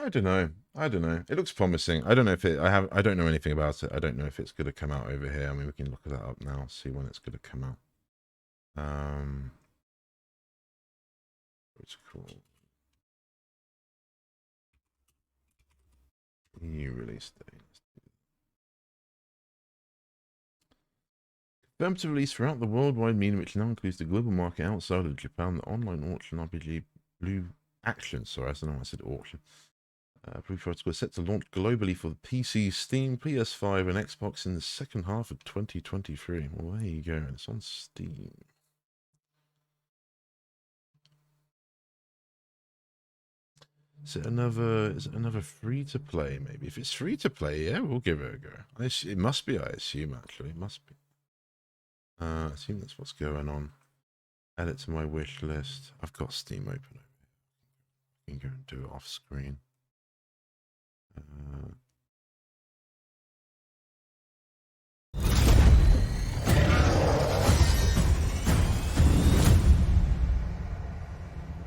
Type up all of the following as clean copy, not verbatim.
I don't know. I don't know. It looks promising. I don't know if it. I don't know anything about it. I don't know if it's going to come out over here. I mean, we can look that up now. See when it's going to come out. It's cool. New release date. Confirmed to release throughout the worldwide media, which now includes the global market outside of Japan. The online auction RPG Blue Action. Sorry, I don't know why I said auction. Blue Protocol is set to launch globally for the PC, Steam, PS5, and Xbox in the second half of 2023. Well, there you go. It's on Steam. Is it another free to play? Maybe if it's free to play, yeah, we'll give it a go. It must be. I assume actually, it must be. I assume that's what's going on. Add it to my wish list. I've got Steam open over here. I can go and do it off screen.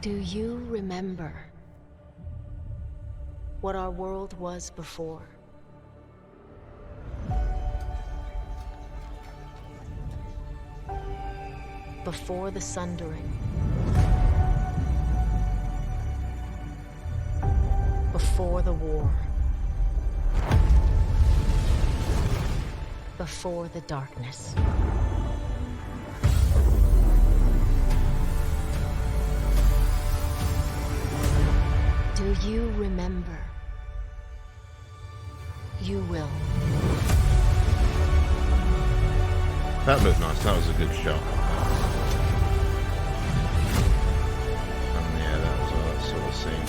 Do you remember what our world was before? Before the Sundering. Before the war. Before the darkness. Do you remember? You will. That looked nice. That was a good shot. And yeah, that was all that sort of scene.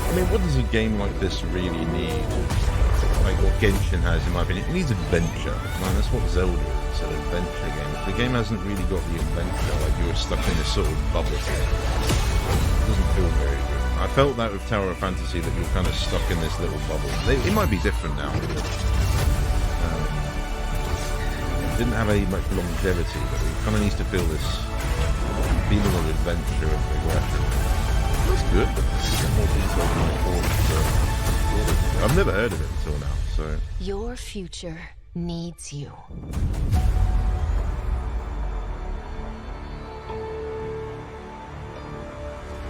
I mean, what does a game like this really need? Like what Genshin has, in my opinion, it needs adventure. Man, that's what Zelda is. It's an adventure game. If the game hasn't really got the adventure, like you're stuck in this sort of bubble. It doesn't feel very good. I felt that with Tower of Fantasy, that you're kind of stuck in this little bubble. It might be different now. It didn't have any much longevity, but it kind of needs to feel this feeling of adventure and progression. That's good, but get more detail than I thought. I've never heard of it until now, so... Your future needs you.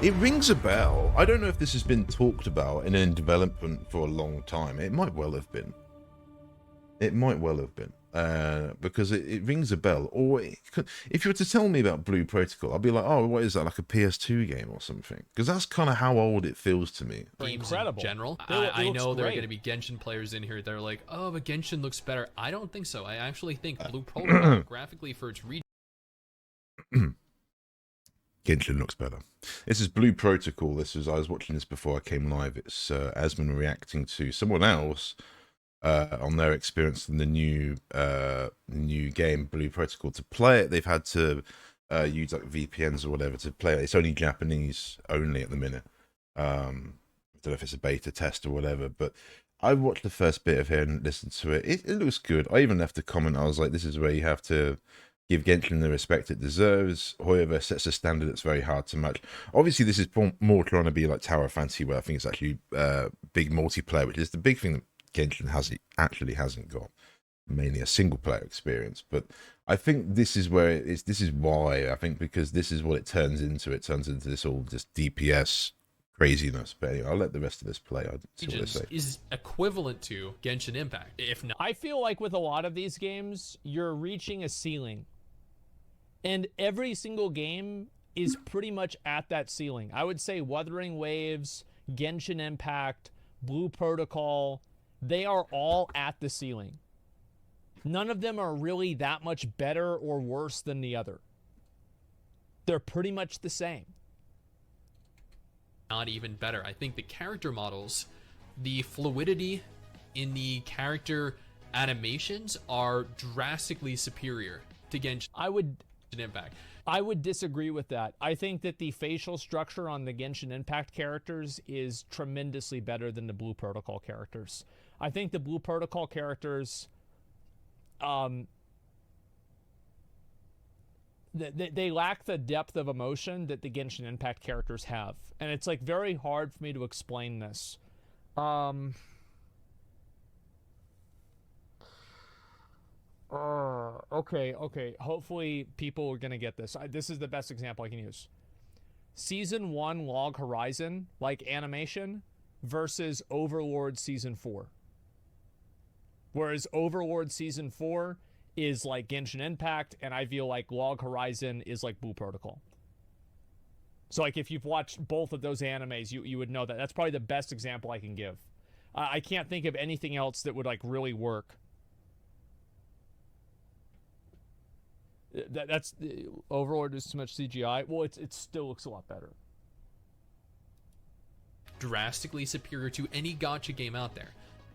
It rings a bell. I don't know if this has been talked about in development for a long time. It might well have been. It might well have been. Because it rings a bell. Or if you were to tell me about Blue Protocol, I'd be like, oh, what is that, like a PS2 game or something? Because that's kind of how old it feels to me. Incredible. In general, I know there are going to be Genshin players in here that are like, oh, but Genshin looks better. I don't think so. I actually think Blue Protocol, graphically for its region... Genshin looks better. This is Blue Protocol. I was watching this before I came live. It's Asmon reacting to someone else on their experience in the new game Blue Protocol. To play it, they've had to use like VPNs or whatever to play it. It's only Japanese only at the minute. I don't know if it's a beta test or whatever, but I watched the first bit of it and listened to it. It looks good. I even left a comment. I was like, this is where you have to give Genshin the respect it deserves. However, sets a standard that's very hard to match. Obviously, this is more trying to be like Tower of Fantasy, where I think it's actually big multiplayer, which is the big thing that Genshin actually hasn't got. Mainly a single player experience. But I think this is where it is. This is why I think, because this is what it turns into. It turns into this all just DPS craziness. But anyway, I'll let the rest of this play. I'll see what they say. Is equivalent to Genshin Impact, if not. I feel like with a lot of these games, you're reaching a ceiling. And every single game is pretty much at that ceiling. I would say Wuthering Waves, Genshin Impact, Blue Protocol, they are all at the ceiling. None of them are really that much better or worse than the other. They're pretty much the same. Not even better. I think the character models, the fluidity in the character animations are drastically superior to Genshin Impact. I would disagree with that. I think that the facial structure on the Genshin Impact characters is tremendously better than the Blue Protocol characters. I think the Blue Protocol characters, they lack the depth of emotion that the Genshin Impact characters have, and it's like very hard for me to explain this. Okay. Hopefully people are gonna get this. This is the best example I can use. Season 1 Log Horizon, like animation, versus Overlord Season 4. Whereas Overlord Season 4 is like Genshin Impact, and I feel like Log Horizon is like Blue Protocol. So like if you've watched both of those animes, you would know that. That's probably the best example I can give. I can't think of anything else that would like really work. That's Overlord is too much CGI. Well, it still looks a lot better. Drastically superior to any gacha game out there.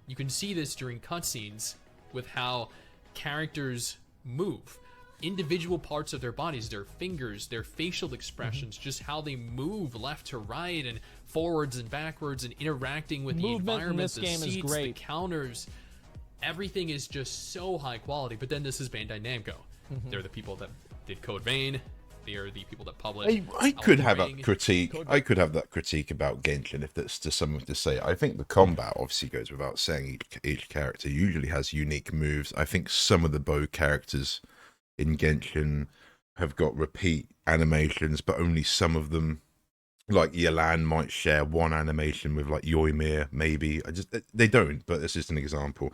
You can see this during cutscenes with how characters move. Individual parts of their bodies, their fingers, their facial expressions, just how they move left to right and forwards and backwards and interacting with the environment, the seats, the counters. Everything is just so high quality. But then this is Bandai Namco. They're the people that did Code Vein. They are the people that publish. I could have that critique. I could have that critique about Genshin if that's just something to say. I think the combat obviously goes without saying. Each character usually has unique moves. I think some of the bow characters in Genshin have got repeat animations, but only some of them. Like Yelan might share one animation with like Yoimir, maybe. They don't, but that's just an example.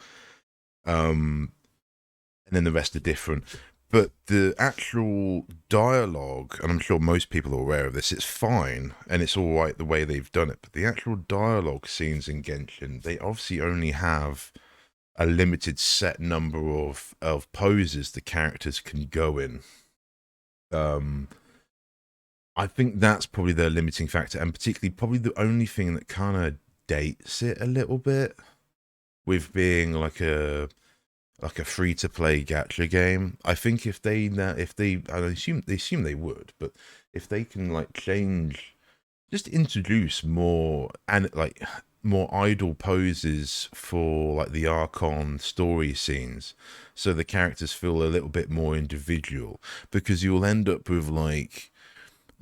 And then the rest are different. But the actual dialogue, and I'm sure most people are aware of this, it's fine, and it's all right the way they've done it. But the actual dialogue scenes in Genshin, they obviously only have a limited set number of poses the characters can go in. I think that's probably their limiting factor, and particularly probably the only thing that kind of dates it a little bit with being like a free-to-play gacha game. I think if they I assume they would, but if they can like change, just introduce more and like more idle poses for like the Archon story scenes, so the characters feel a little bit more individual, because you'll end up with like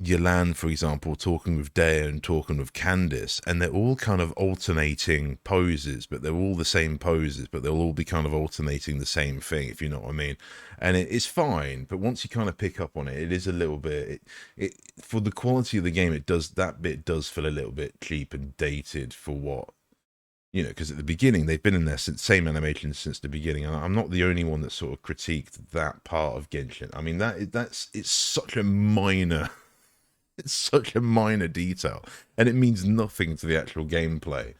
Yelan, for example, talking with Dea and talking with Candice, and they're all kind of alternating poses, but they're all the same poses, but they'll all be kind of alternating the same thing, if you know what I mean. And it's fine, but once you kind of pick up on it, it is a little bit, it for the quality of the game, that bit does feel a little bit cheap and dated for what, you know, because at the beginning, they've been in there since, same animation since the beginning, and I'm not the only one that sort of critiqued that part of Genshin. I mean, it's such a minor... It's such a minor detail, and it means nothing to the actual gameplay.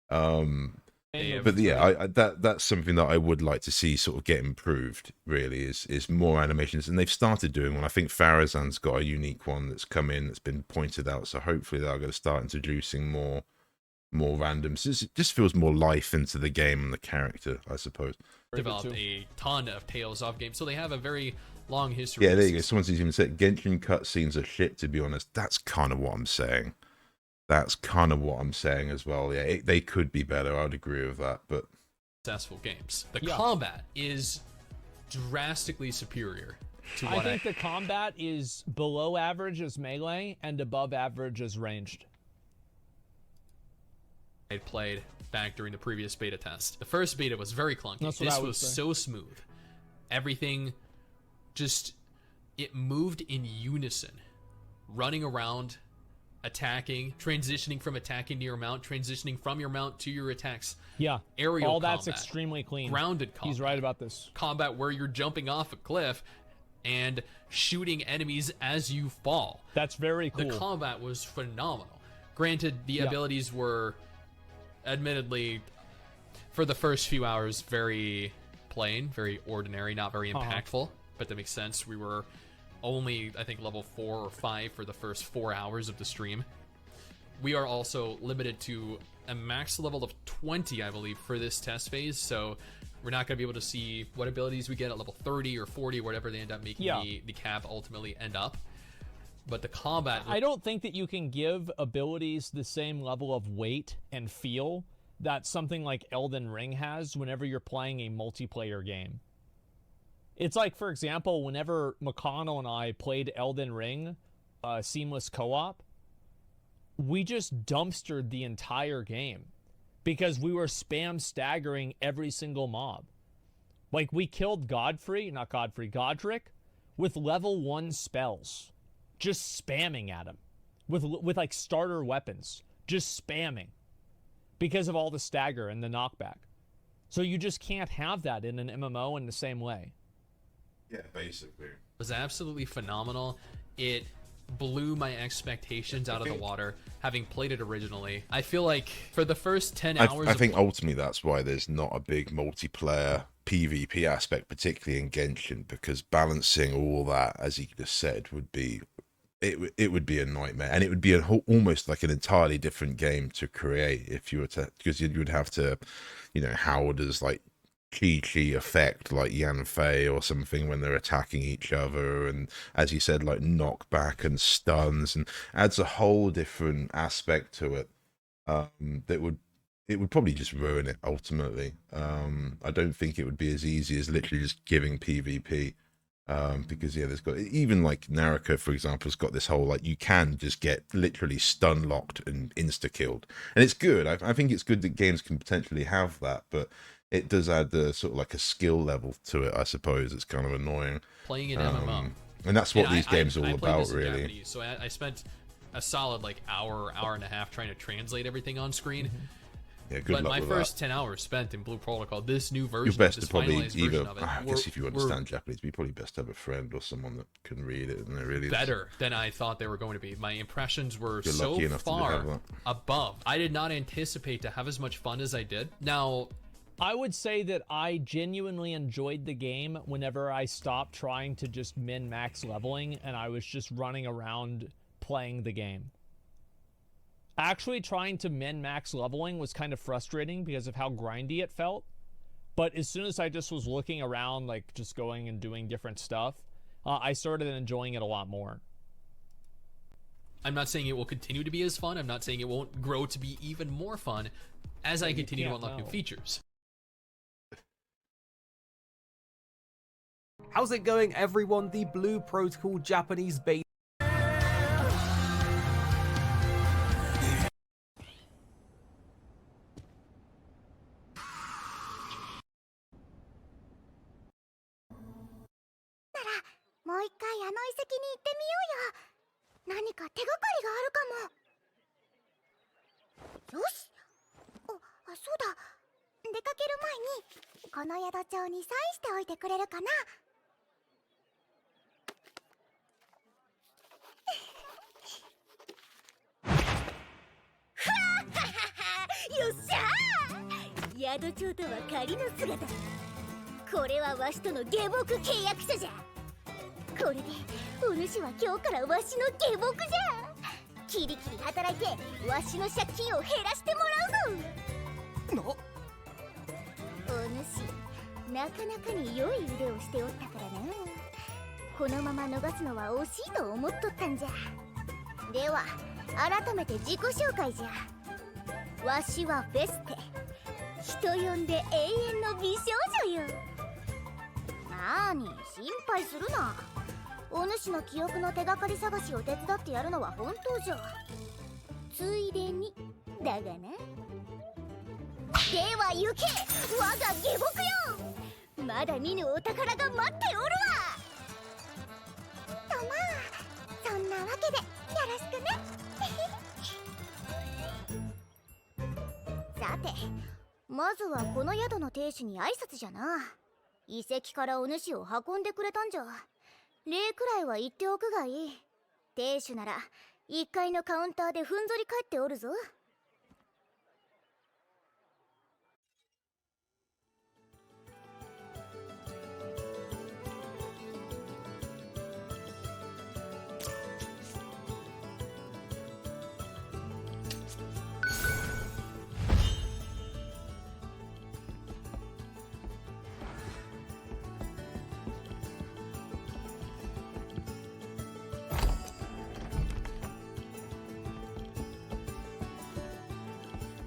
But yeah, that's something that I would like to see sort of get improved. Really, is more animations, and they've started doing one. I think Farazan's got a unique one that's come in that's been pointed out. So hopefully they're going to start introducing more randoms. It just feels more life into the game and the character, I suppose. Developed a ton of Tales of games, so they have a very long history. Yeah, there you go. Someone's even said Genshin cutscenes are shit, to be honest. That's kind of what I'm saying. That's kind of what I'm saying as well. Yeah, they could be better. I'd agree with that, but... Successful games. The combat is drastically superior to what I think the combat is below average as melee and above average as ranged. I played back during the previous beta test. The first beta was very clunky. This was so smooth. Everything just, it moved in unison. Running around, attacking, transitioning from attacking to your mount, transitioning from your mount to your attacks. Yeah, aerial all combat, that's extremely clean. Grounded combat. He's right about this. Combat where you're jumping off a cliff and shooting enemies as you fall. That's very cool. The combat was phenomenal. Granted, the abilities were admittedly, for the first few hours, very plain, very ordinary, not very impactful, but that makes sense. We were only, I think, level 4 or 5 for the first 4 hours of the stream. We are also limited to a max level of 20, I believe, for this test phase, so we're not going to be able to see what abilities we get at level 30 or 40, whatever they end up making the cap ultimately end up. But the combat... I don't think that you can give abilities the same level of weight and feel that something like Elden Ring has whenever you're playing a multiplayer game. It's like, for example, whenever McConnell and I played Elden Ring, seamless co-op, we just dumpstered the entire game because we were spam staggering every single mob. Like, we killed Godric with level 1 spells, just spamming at him with like starter weapons, just spamming because of all the stagger and the knockback. So you just can't have that in an MMO in the same way. Yeah, basically. It was absolutely phenomenal. It blew my expectations out of the water, having played it originally. I feel like for the first 10 hours... I think ultimately that's why there's not a big multiplayer PvP aspect, particularly in Genshin, because balancing all that, as you just said, would be... It would be a nightmare, and it would be almost like an entirely different game to create if you were to... Because you would have to, you know, how does, like, chi effect like Yanfei or something when they're attacking each other, and as you said, like knockback and stuns, and adds a whole different aspect to it that would probably just ruin it ultimately. I don't think it would be as easy as literally just giving PvP, because yeah, there's got, even like Naraka for example has got this whole like you can just get literally stun locked and insta killed, and it's good. I think it's good that games can potentially have that, but it does add the sort of like a skill level to it, I suppose. It's kind of annoying. Playing an MMO. And that's what these games are all about, really. Japanese, so I spent a solid like hour and a half trying to translate everything on screen. Yeah, good luck but my with first that. 10 hours spent in Blue Protocol, this new version, You're best this to probably finalized either, version of it, I guess if you understand Japanese, you're probably best to have a friend or someone that can read it, and it really better than I thought they were going to be. My impressions were You're so lucky enough far to have that. above. I did not anticipate to have as much fun as I did. Now, I would say that I genuinely enjoyed the game whenever I stopped trying to just min-max leveling and I was just running around playing the game. Actually trying to min-max leveling was kind of frustrating because of how grindy it felt. But as soon as I just was looking around, like just going and doing different stuff, I started enjoying it a lot more. I'm not saying it will continue to be as fun. I'm not saying it won't grow to be even more fun as I continue to unlock new features. How's it going, everyone? The Blue Protocol Japanese beta.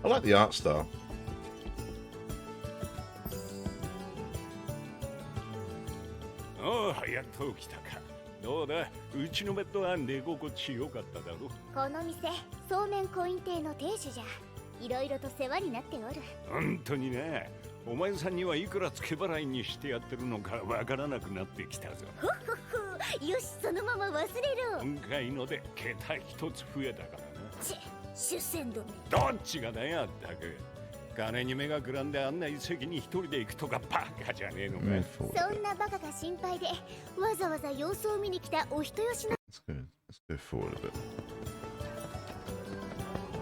I like the art style. おう、やっと来たか。どうだ、うちのベッドは寝心地よかっただろ。この店、そうめんコイン亭の亭主じゃ。いろいろと世話になっておる。本当にね。お前さんにはいくら付け払いにしてやってるのかわからなくなってきたぞ。ふっふっふ、よし、そのまま忘れろ。今回ので桁一つ増えたからな。主戦度め。どっちがだよ、ったく。金に目がくらんであんな遺跡に一人で行くとかバカじゃねえのか。そんなバカが心配でわざわざ様子を見に来たお人よしの。 Let's go forward a bit.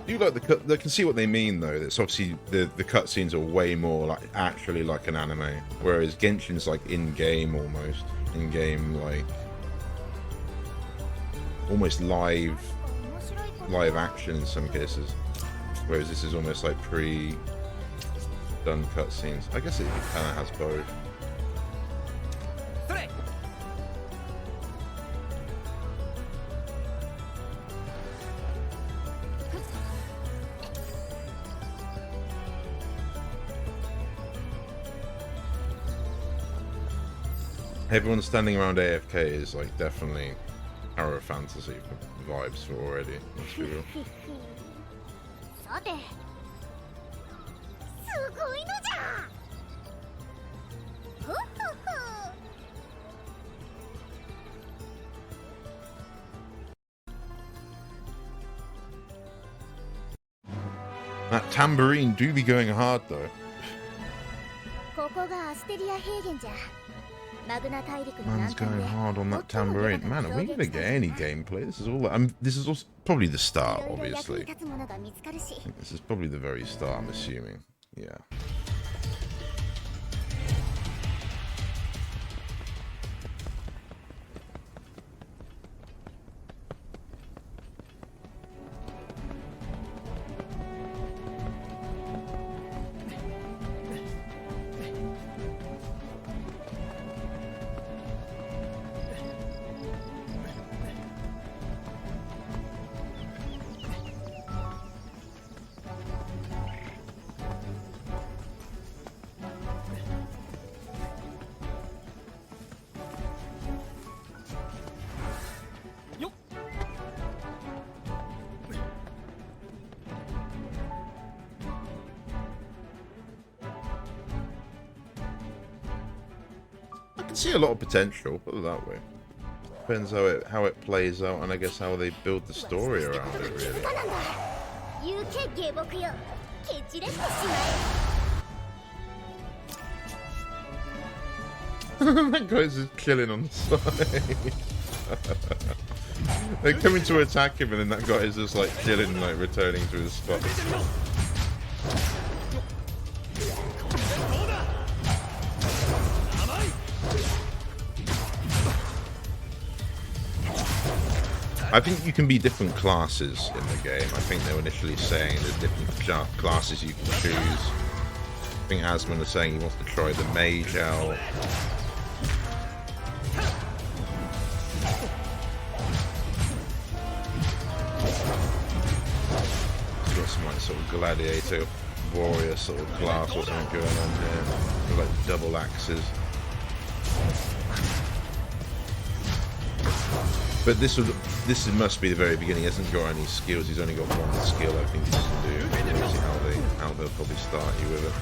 You like the cut? I can see what they mean though. It's obviously the cutscenes are way more like actually like an anime, whereas Genshin's like in game almost, in game like almost live action in some cases, whereas this is almost like pre-done cutscenes. I guess it kind of has both. Everyone standing around AFK is like definitely horror fantasy vibes for already. Let's be real. さて、すごいのじゃ。ふっふっふ。 That tambourine do be going hard though. ここがアステリア平原じゃ。マグナ大陸の Man's 南端 going で hard on that tambourine. Man, are we gonna get any gameplay? This is all. This is also probably the start, いろいろ役に obviously. 立つものが見つかるし。 This is probably the very start. I'm assuming. Yeah. I can see a lot of potential. Put it that way. Depends how it plays out, and I guess how they build the story around it. Really. 行け下僕よ。蹴散れてしまえ。 That guy's just chilling on the side. They're coming to attack him, and then that guy is just like chilling, like returning to his spot. I think you can be different classes in the game. I think they were initially saying there's different classes you can choose. I think Asmon is saying he wants to try the mage out. He's got some like sort of gladiator warrior sort of class or something going on here. With, like double axes. But this must be the very beginning. He hasn't got any skills. He's only got one skill. I think he can do. We'll see how they'll probably start you with it.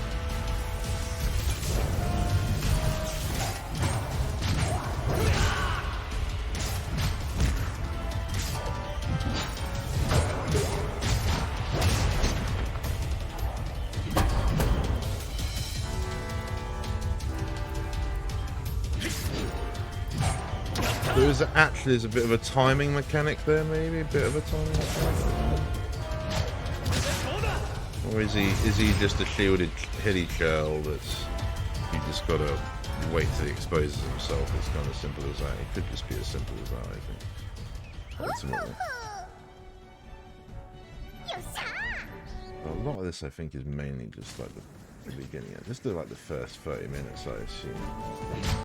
There's a bit of a timing mechanic there, maybe a bit of a timing mechanic. Or is he just a shielded hilly churl that's you just gotta wait till he exposes himself? It's kind of simple as that. It could just be as simple as that, I think. Ultimately. A lot of this, I think, is mainly just like the beginning. Just like the first 30 minutes, I assume.